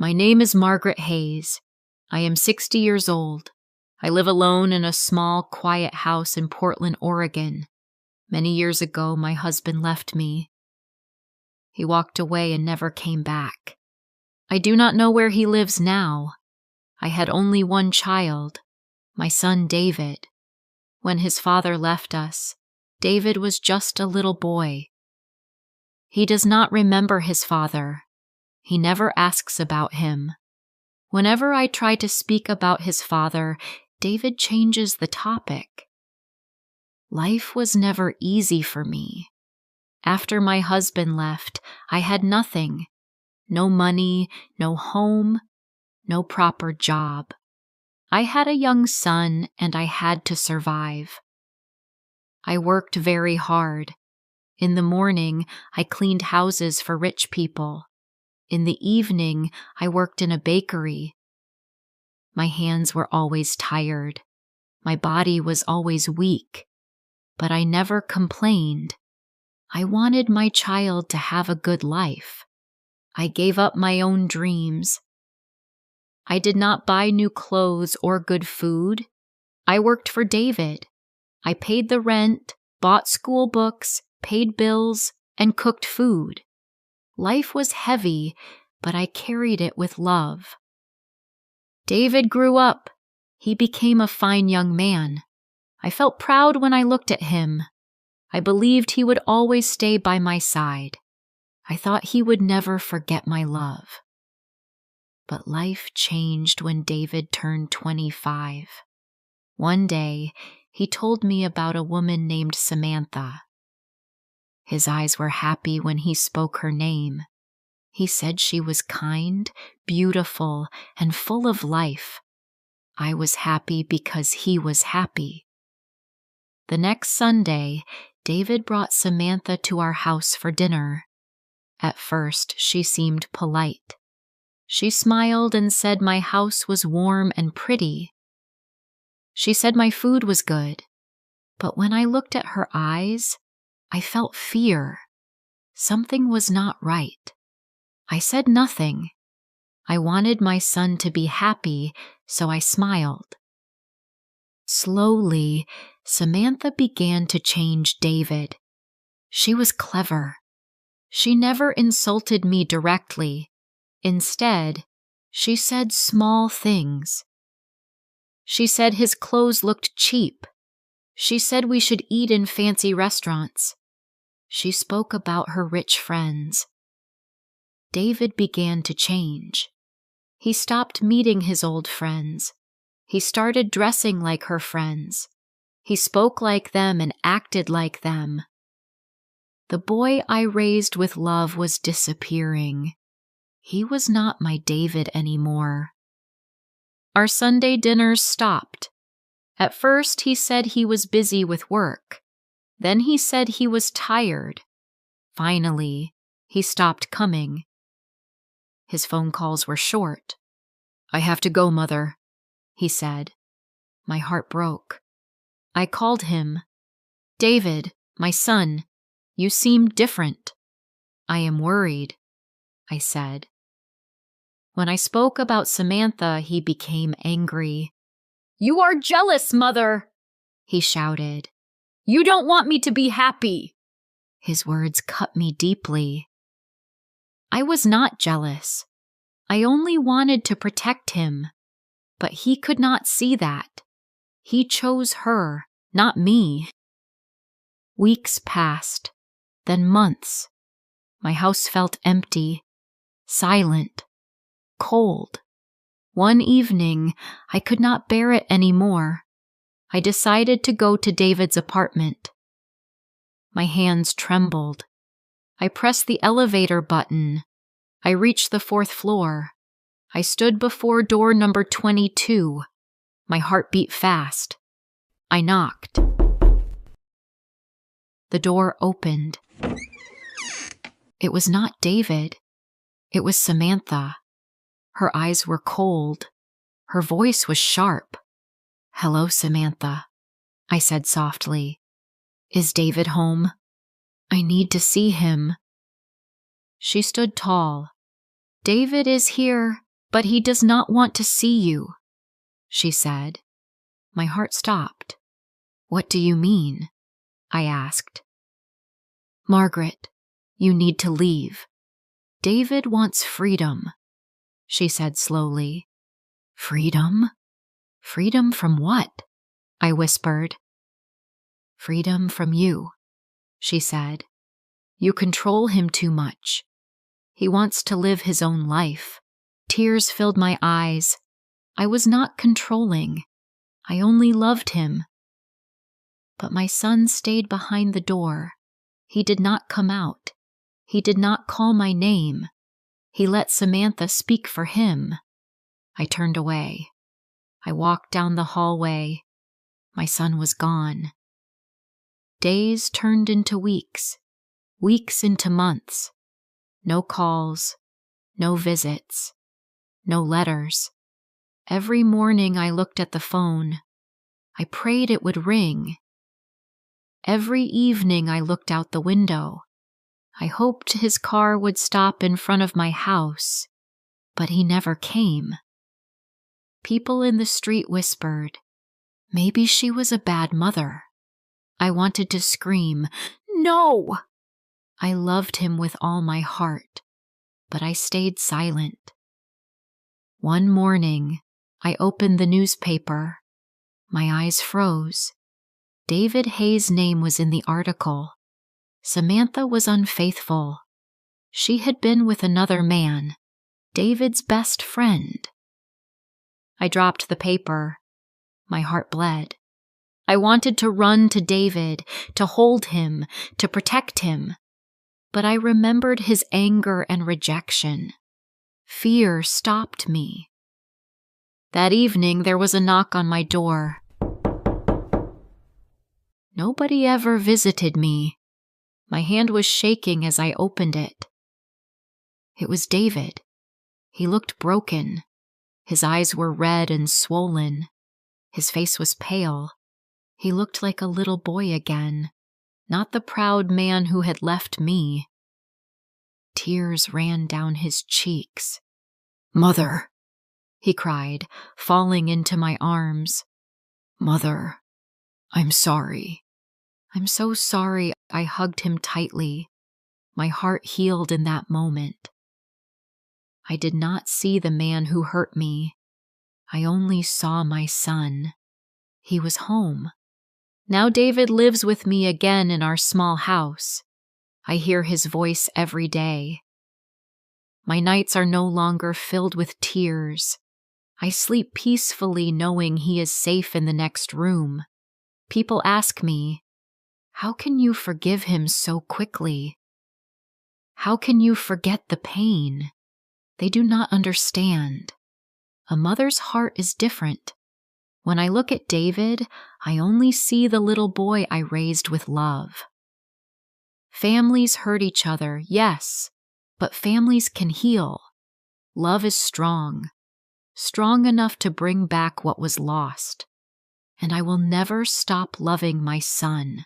My name is Margaret Hayes. I am 60 years old. I live alone in a small, quiet house in Portland, Oregon. Many years ago, my husband left me. He walked away and never came back. I do not know where he lives now. I had only one child, my son David. When his father left us, David was just a little boy. He does not remember his father. He never asks about him. Whenever I try to speak about his father, David changes the topic. Life was never easy for me. After my husband left, I had nothing. No money, no home, no proper job. I had a young son and I had to survive. I worked very hard. In the morning, I cleaned houses for rich people. In the evening, I worked in a bakery. My hands were always tired. My body was always weak. But I never complained. I wanted my child to have a good life. I gave up my own dreams. I did not buy new clothes or good food. I worked for David. I paid the rent, bought school books, paid bills, and cooked food. Life was heavy, but I carried it with love. David grew up. He became a fine young man. I felt proud when I looked at him. I believed he would always stay by my side. I thought he would never forget my love. But life changed when David turned 25. One day, he told me about a woman named Samantha. His eyes were happy when he spoke her name. He said she was kind, beautiful, and full of life. I was happy because he was happy. The next Sunday, David brought Samantha to our house for dinner. At first, she seemed polite. She smiled and said my house was warm and pretty. She said my food was good. But when I looked at her eyes, I felt fear. Something was not right. I said nothing. I wanted my son to be happy, so I smiled. Slowly, Samantha began to change David. She was clever. She never insulted me directly. Instead, she said small things. She said his clothes looked cheap. She said we should eat in fancy restaurants. She spoke about her rich friends. David began to change. He stopped meeting his old friends. He started dressing like her friends. He spoke like them and acted like them. The boy I raised with love was disappearing. He was not my David anymore. Our Sunday dinners stopped. At first, he said he was busy with work. Then he said he was tired. Finally, he stopped coming. His phone calls were short. "I have to go, Mother," he said. My heart broke. I called him. "David, my son, you seem different." "I am worried," I said. When I spoke about Samantha, he became angry. "You are jealous, Mother," he shouted. "You don't want me to be happy." His words cut me deeply. I was not jealous. I only wanted to protect him. But he could not see that. He chose her, not me. Weeks passed, then months. My house felt empty, silent, cold. One evening, I could not bear it anymore. I decided to go to David's apartment. My hands trembled. I pressed the elevator button. I reached the 4th floor. I stood before door number 22. My heart beat fast. I knocked. The door opened. It was not David. It was Samantha. Her eyes were cold. Her voice was sharp. "Hello, Samantha," I said softly. "Is David home? I need to see him." She stood tall. "David is here. But he does not want to see you, she said. My heart stopped. What do you mean? I asked. Margaret, you need to leave. David wants freedom, she said slowly. Freedom? Freedom from what? I whispered. Freedom from you, she said. You control him too much. He wants to live his own life. Tears filled my eyes. I was not controlling. I only loved him. But my son stayed behind the door. He did not come out. He did not call my name. He let Samantha speak for him. I turned away. I walked down the hallway. My son was gone. Days turned into weeks, weeks into months. No calls, no visits, no letters. Every morning I looked at the phone. I prayed it would ring. Every evening I looked out the window. I hoped his car would stop in front of my house, but he never came. People in the street whispered, maybe she was a bad mother. I wanted to scream, no! I loved him with all my heart, but I stayed silent. One morning, I opened the newspaper. My eyes froze. David Hayes' name was in the article. Samantha was unfaithful. She had been with another man, David's best friend. I dropped the paper. My heart bled. I wanted to run to David, to hold him, to protect him. But I remembered his anger and rejection. Fear stopped me. That evening, there was a knock on my door. Nobody ever visited me. My hand was shaking as I opened it. It was David. He looked broken. His eyes were red and swollen. His face was pale. He looked like a little boy again, not the proud man who had left me. Tears ran down his cheeks. Mother, he cried, falling into my arms. Mother, I'm sorry. I'm so sorry. I hugged him tightly. My heart healed in that moment. I did not see the man who hurt me. I only saw my son. He was home. Now David lives with me again in our small house. I hear his voice every day. My nights are no longer filled with tears. I sleep peacefully knowing he is safe in the next room. People ask me, how can you forgive him so quickly? How can you forget the pain? They do not understand. A mother's heart is different. When I look at David, I only see the little boy I raised with love. Families hurt each other, yes, but families can heal. Love is strong enough to bring back what was lost. And I will never stop loving my son.